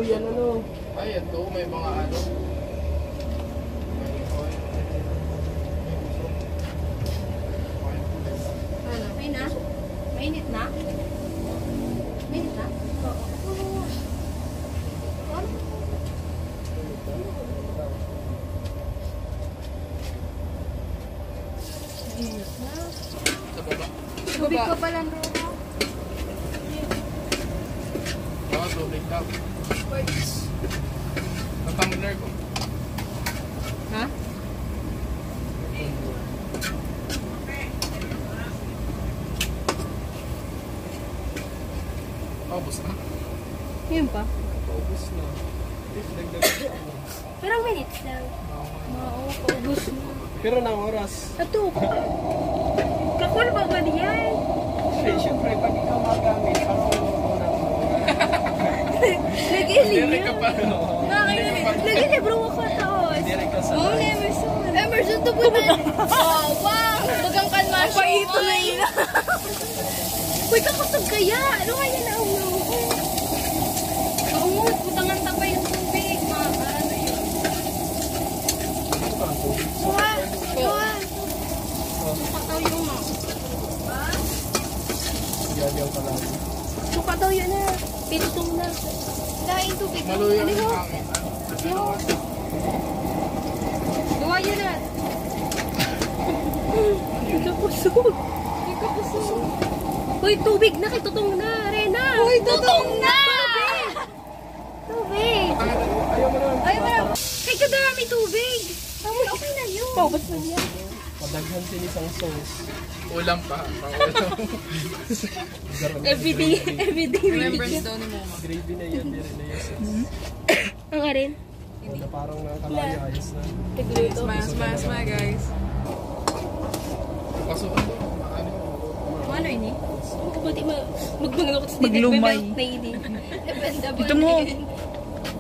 yan, ano? Ay, ito, may mga ano. Ano, may na? Mainit na? Mainit na? Oo. Ano? Mainit na. Sa baba. Tubig ka pala, bro. Oo, tubig daw. Ang tumbler ko. Ha? Paubos na. Yun pa. Paubos na. Pero minutes lang. Oo, paubos na. Pero nang oras. Ito. Kakul ba ba diyan? Eh, syempre, pag ikaw magamit, parang Nag-iling Direk ka pa. Nag-ilibro ako taon. direct ka sa Oo, Emerson. Emerson, to po na. Oh, wow. Bagang kalmasyo. Paito na yun. Uy, kakasag kaya. Ano kaya na ulo? Kaungot, putangan tapay yung tubig. Ano yun? Kuha. Kuha. Sukataw yung ma. Yayaw ka lang. Sukataw yun na. Pitutong na. Dahil tubig. Maluyo Ano ang yun? hangin. Yo. Gawa yun na. Hindi ka kusog. Hindi ka kusog. Uy, tubig na. Kitutong na. Rena. Uy, tutong na. Tubig. Ayaw mo naman. Ay, wala. Ay, kadami tubig. Okay na yun. Paubos na niya. Padaghan sin isang sauce. Ulam pa. Everyday. Remembrance daw ni Mama. Gravy na yan, dire na yan. Ang arin. Wala parang nakakalayo, ayos na. Tigluto. Smile, guys. Pasukan ko. Ano? Ano ini? Pati magbangin ako sa Maglumay. Ito mo.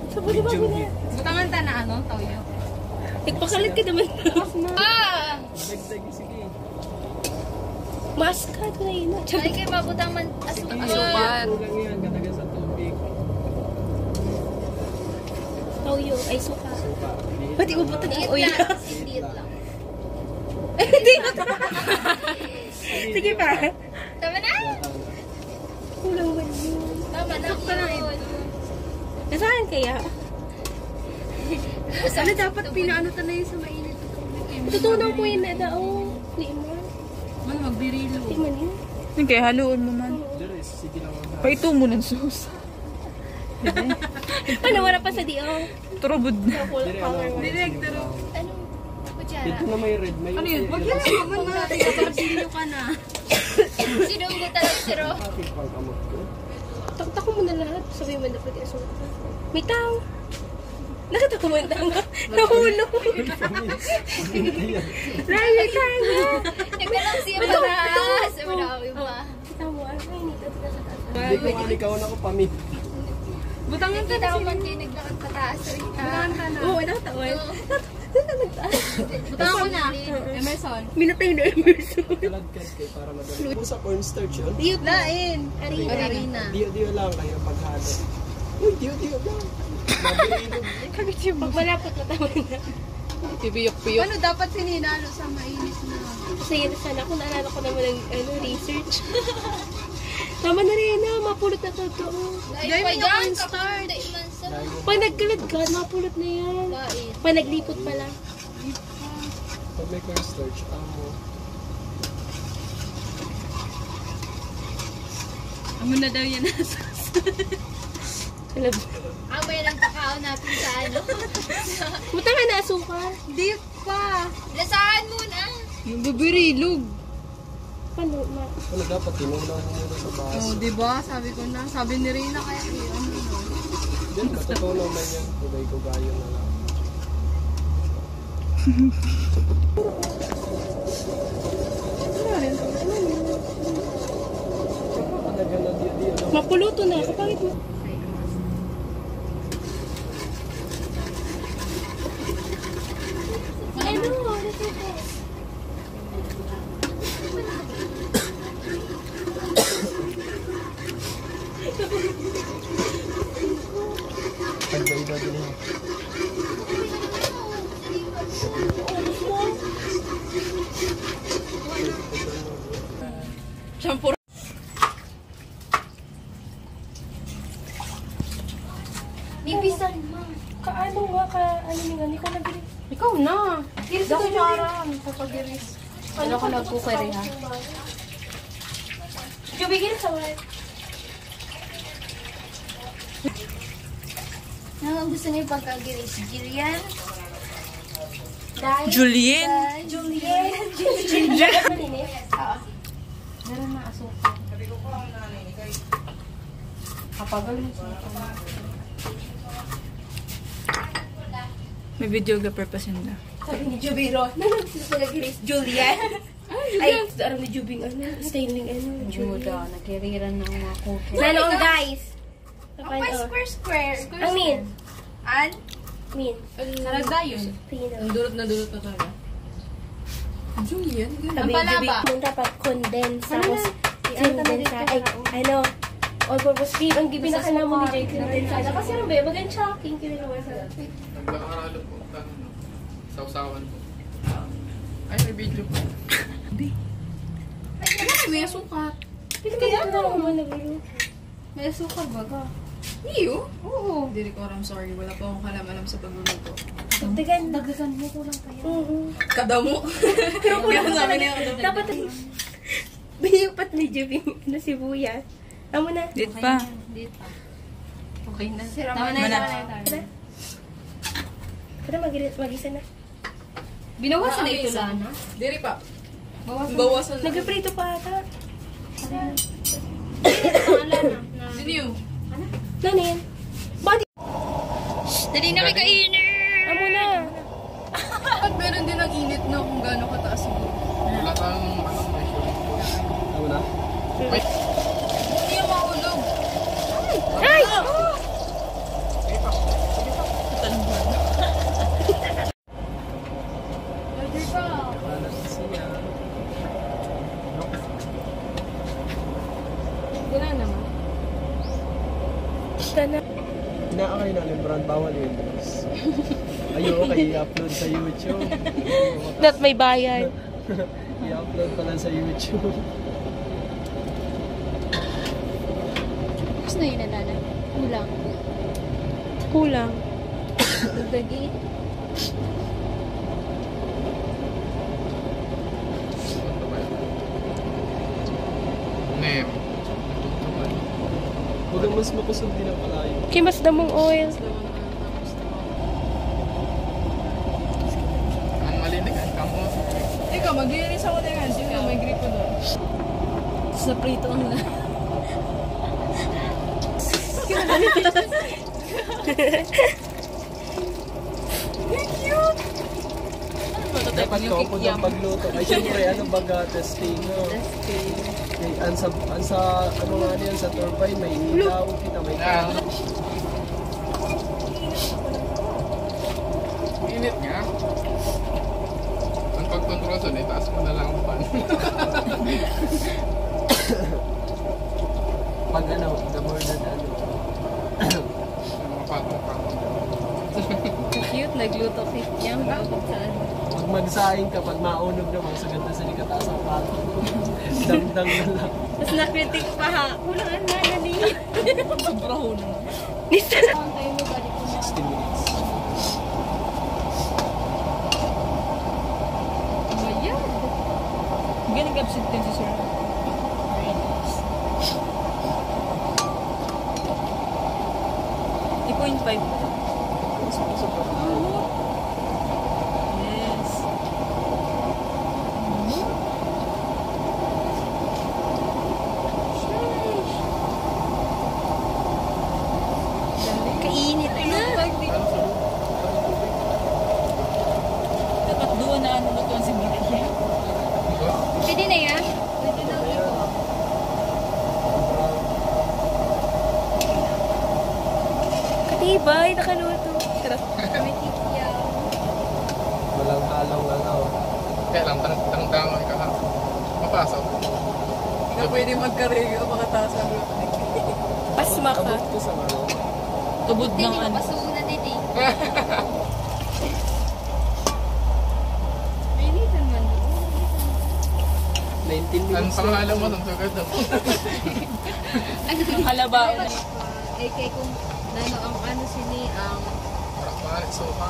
Sa bali ba ko na? Butangan ta na ano, tawyo. Nagpakalit ka naman. Ah! Dagdag, sige. Maskat na yun. Ay, kayo mabutang man Asukal. Tugang yan, kataga sa tubig. Toyo. Ay, suka. Suka. Pati ubutan ang oil. Liit lang. Hindi mo ito. Sige pa. Tama na? Kulang ba yun? Tama na. Sakto lang yun. Nasaan kaya? Ano dapat pinaano ta na yun sa mainit? Tutunaw mo yun na daw. Hindi mo. Man, magbirilo. Hindi man yun. Hindi, haluan mo man. Dire, sige lang ang Paito mo ng sauce. Ano, wala pa sa diyo. Turubod na. Dire, ano, Director. Anong kutsara? dito na may red, may Ano yun? Wag yan naman natin. Kapag ka na. Sinunggo talaga siro. Bakit pang kamot ko? Taktak mo na lahat. Sabi mo dapat yung suka. May tao. Nakita mo yung tao. Nahulog. May tao. Nagkalang siya para. Sabi na ako yung pa. Kita mo, ay, nito sa taas. Hindi ko nga ikaw na ko pamit. Butangan ka na Kita ko sila. man kayo naglakad pataas rin. Butangan ka na. Oo, nakatawan. Doon na nagtaas. Butangan ko na. Emerson. Minatay na Emerson. Kalagkad kayo para madali. Kung sa cornstarch yun, Diyot lain. Arina. diyo lang kayo paghalo. Uy, diyo lang. Mabilinog. Pag malapot na tama na. Pipiyok-piyok. Ano dapat sininalo sa mainis na? Kasi yun sana kung naalala ko naman ng research. Tama na rin na, mapulot na totoo. Dahil pa yan. Start. Pag nagkalagkad, mapulot na yan. Pag naglipot pa lang. Pag may cornstarch, amo. Amo na daw yan. Alam. Amay lang kakao natin sa ano. Buta nga na asukal. Di pa. Lasaan muna. Yung bibirilog. Paano na? Ano dapat, tinulang mo muna sa baso. Oh, di ba? Sabi ko na. Sabi ni Rina kaya ano. Yan, matutunaw na yan. Kugay-kugayo na lang. Kapag na diyo lang. Mapuluto na. Kapangit mo. Ano? Pagdaido din ha. Shampoo. Bibisan mo. Kaano nga ka, ano nga, hindi ko nag-iris. Ikaw na. Giris Dako ito siya. charan, papagiris. Ano ko nagkukere ha? Jubigil sa wala. Ang gusto niyo pagkagiris. Jillian? Julien? Julian? Julien? Oo. Meron na asukal. Kapagal mo siya. May videographer pa sila. Sabi ni Jubiro, nagsisagiris Julian. Ay, araw ni Jubing, styling, Juda, nakiriran ng mga cookies. Nanon, guys. Square. Amin. An? Min. Saragda yun. Ang dulot na talaga. Julian? Sabi ni Jubing, kung dapat condense, tapos condense, ay, all-purpose cream. Ang gibinakan na mo ni Jake, condensada. Kasi ano ba, magandang shocking, kinilawa sa Nagkakaralo po. Sausawan po. Ay, may video po. Ay, may sukat. Kaya ano naman nabilo? May sukat baga. Iyo? Oo. Hindi ko alam, sorry. Wala po akong kalam-alam sa pagluluto. Dagdagan mo kulang pa yan. Kadamo. Pero kulang Kaya sabi talaga. niya, Dapat biniupat ni Jubing na sibuyas. Amo na. Dito pa. Okay na. Tama na. Tama. Kada mag-isa na. Binawasan na ito Lana. Diri pa. Bawasan. Bawasan na. Nagprito pa ata. Sino yun? Nanin. Body. Dali na kay kainin. Amo na. At meron din ang init na kung gaano kataas siguro. Wala kang measure. Ano na? Hindi yung mahulog. Ay! Wala na siya. Wala naman. Basta na. Inaakay na ng brand bawal yun. Ayoko kayo i-upload sa YouTube. That may bayad. I-upload pa lang sa YouTube. Gusto na yun na Lana. Kulang. Kulang. Dagdagi. Nem. Huwag mas makusog din ang palayo. Kimas na mong oil. Ang malinig ang kamo. Ikaw, mag-iinis ako na yan. Sino may gripo doon? Sa prito ang na. Dapat kaupo ng pagluto. Ay, syempre, ano baga, testing, no? Testing. Sa, ano nga yan, sa turbine, may ilaw, kita may ilaw. Init nga. Ang pag-control sa itaas mo na lang ang pan. Pag ano, the more than ano. Mga patong-patong. Cute, nagluto cake niya. Saan? Pag magsaing ka, pag maunog naman, sa ganda sa likataas ang pato. Dangdang na lang. Tapos nakritik pa ha. Kulang na nani. Sobra hunong. Nista na. 16 minutes. Ayan. Ganang absent din si Sir. Point 5. Yes. Kainit na. Dapat doon na ano luto si Maria. Pwede na yan? Pwede na ito. Katibay, nakaluto. May tikyaw. Walang halong ano. Kaya lang, tanong-tanong ka ha. Mapasok. Hindi pwede magkarega o makataas ang luto. Pasma ka. Abot ko sa ano. Tubod Hindi ng ko ano. pasuna din eh. Mainitan man doon. 19 Ang minutes. pangalan mo, ang sagad na. Ang halabaon na. Ay, kay kung nano ang ano sini, ang Parang pangalan, so ha.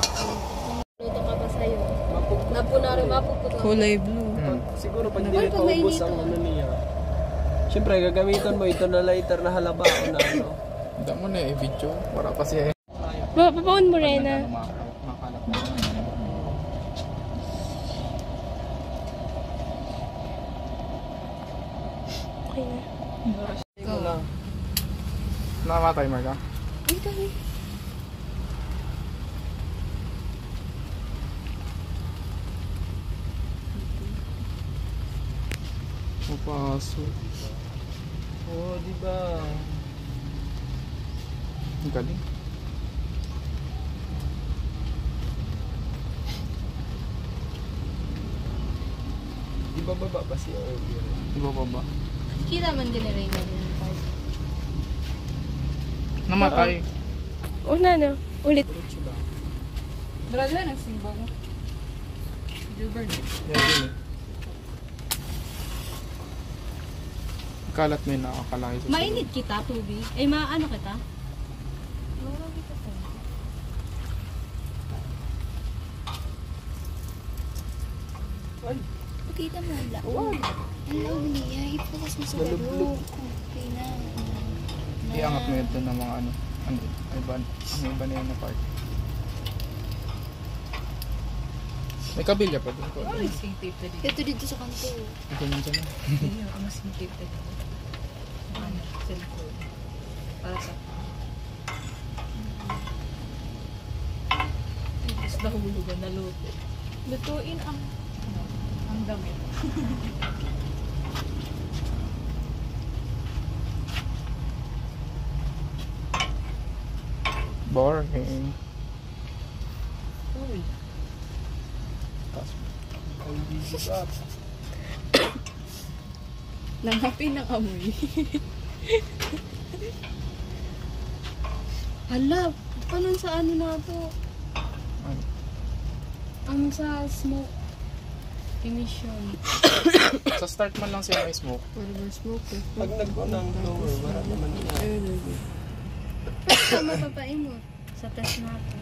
luto ka pa sa'yo. Mapuput. Napunari, mapuput lang. Kulay blue. Siguro pag Ay, hindi pag paubos mainit ang to. ano niya. Siyempre, gagamitan mo ito na lighter na halabaon na ano. Hindi mo na i-video. Para pa siya. Papaon mo, Rena. Makakalap na. Okay na. Ito lang. Nakama-timer ka? Ay, dami. Mapasok. Oo, di ba? Ang galing. Di ba baba pa siya earlier? Iba pa ba? Kita man din ni Rena din. Namatay. Una na. Ulit. Diretso lang. Brad lang, nagsimba mo. Gilbert. Yan din eh. Kalat mo yung nakakalaki sa Mainit kita, tubig. Ay, maano kita? Ay, Pakita mo ang laon. Ang laon niya. Ipokas mo sa Nalublog. laro. Okay na. Iangat mo ito ng mga ano. Ano? Iba na yan na part. May kabilya pa dito. Ano yung sing tape na dito? Ito dito sa kanto. Ito nyo dyan. Hindi yung ang sing tape na dito. Ano? Cellphone. Para sa... Tapos nahulugan na luto. Lutuin ang... Ano? Ang damit. Boring. uy. Ay, di siya. Nangapi ng amoy. Hala, paano sa ano na to? Ano? Ang sa smoke emission. Sa start man lang siya may smoke. Whatever smoke eh. Pag nag-unang blower, wala naman niya. Tama papaimot sa test natin.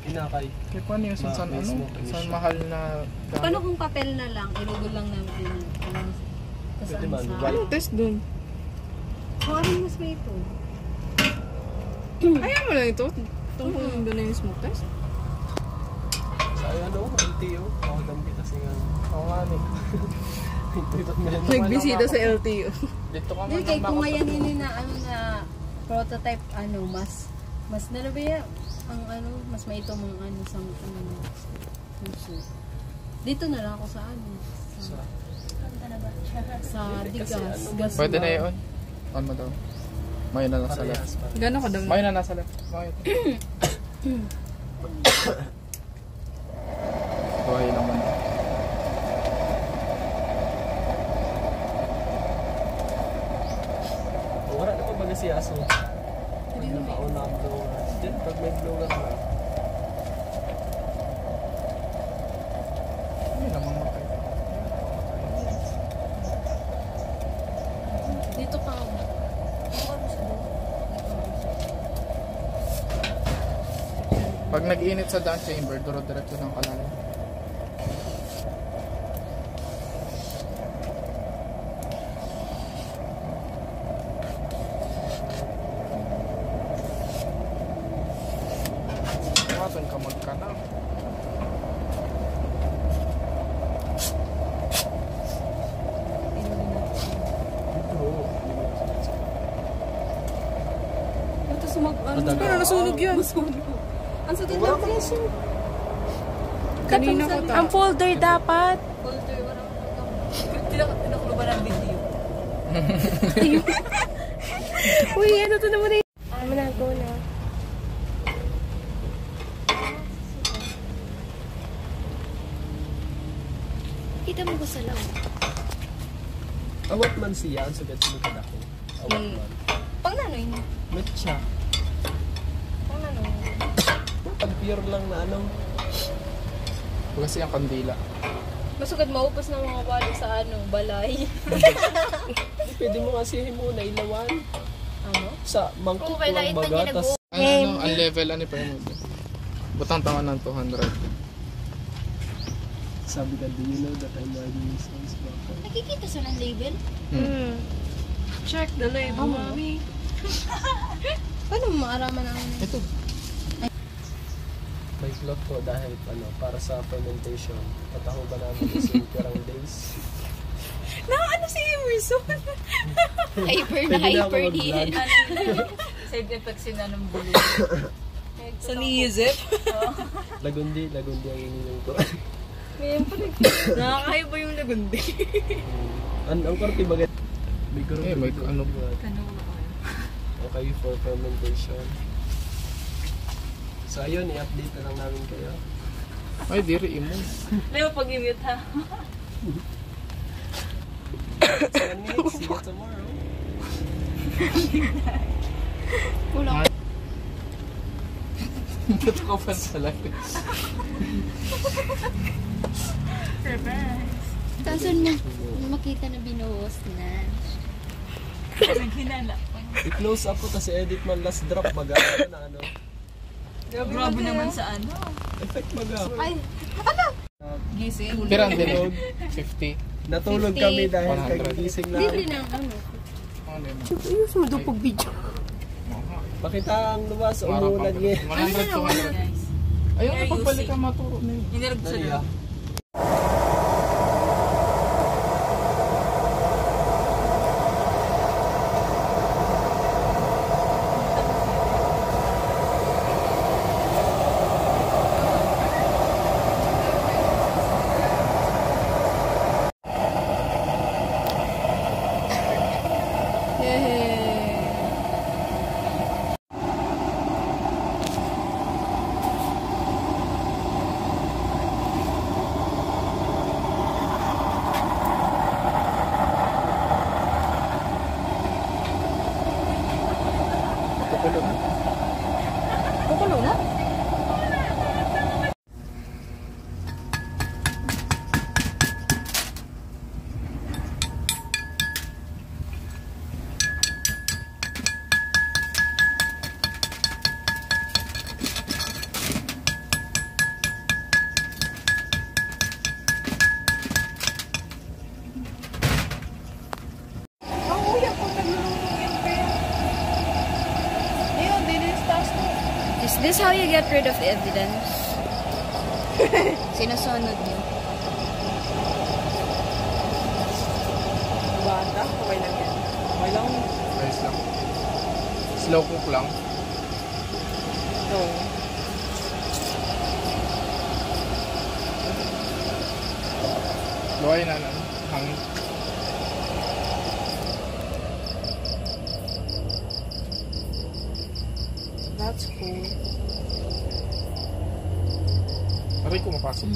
Inakay. Kaya paano yung Ma- san may ano? smoke San emission. mahal na Paano kung papel na lang, ilugol lang natin yung Pwede man, sa... white. Test dun. Kung ano mas may ito? Ayaw mo lang ito. Tungkol yung doon na yung smoke test. Sa ano, LTO. Pakadam kita kasi nga. Oo nga ni. Ito na yan. Nagbisita sa LTO. Dito ka man Hindi, kay lang kung makapag- ngayon yun na ano na prototype, ano, mas nalabaya ang ano, mas may ito mga ano sa ano, puso. Dito na lang ako sa ano, sa digas, gas Pwede na bar. yun. On mo daw. May na nasa left. Parehas pa. Gano'n ka dami? May na nasa left. May. Buhay lang man. Wala na pa baga si Aso. Pag nakauna ang blower. Then, pag may blower na. Hindi naman matay. Dito ka. Pag nag-init sa down chamber, duro-diretso ng kalalim. Iwasan ka magkana. Oo. Ito sumag, ano, Madagal. Pero nasunog yan. ang sa tindaw preso. Kanina ko ta. Ang folder dapat. Folder, walang tinakuluban ng video. Uy, ano to naman eh. Ano na, go na. Kita mo ko sa laon. Awat man siya. Ang sagat mo kada ko. Awat man. Pang nanoy na. Met siya. pure lang na ano. Kasi ang kandila. Masugad maupos ng mga balo sa ano, balay. Pwede mo kasi muna ilawan. Ano? Sa mangkok Okay, lang lait na baga. niya Tas Ang level ano pa yun. Butang tama ng 200. sabi ka, do you know that I'm riding this house back? Nakikita sa ng label? Check the label, mami. Paano mo maaraman ang Ito. May clock ko dahil ano, para sa fermentation. Pataho ba namin isang pirang days? Ano si Emerson? Hyper na Pwede na ako hyper mag-vlog. din. Side effects yun ng bulo. Sa niisip? Lagundi ang ininom ko. Nakakaya ba yung lagundi? Ang korte bagat. May group. Eh, may ano. Okay for fermentation. So ayun, i-update na lang namin kayo. Ay, diri imo. Leo, pag-mute ha. 7 minutes, see you tomorrow. Ito ko pa sa live. Saan mo makita na binuhos na? Hinala. I-close up ko kasi edit man last drop baga na ano. Grabe naman sa ano. Effect baga. Ay, Gising. Pero ang dinog, 50. Natulog 50, kami dahil 100. kagigising hindi namin. din ang ano. Ano yun? Ayos mo daw pag video. Makita ang luwas, umuulan niya. 100 to 100. Guys. Ayun, pagbalik ka maturo na yun. Inirag sa Dali loob. ah. Kukulo na? Is this how you get rid of evidence? Sinusunod niyo. Bata, okay lang yan. Okay lang. Guys lang. Slow cook lang. Oo. Luway na lang. Hangin. That's cool. Aray ko mapasok.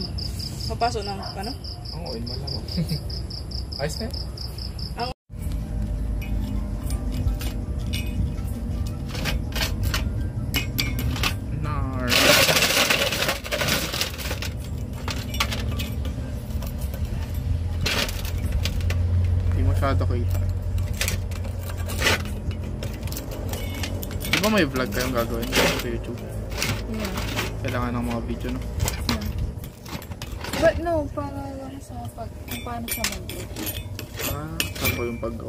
Papasok ng ano? Ang oil malamang. Ayos na yun. Nar. Hindi masyado kita. Di ba may vlog kayong gagawin sa YouTube? Kailangan ng mga video, no? But no, para lang sa kung paano siya mag-do. Saan po yung pag-go?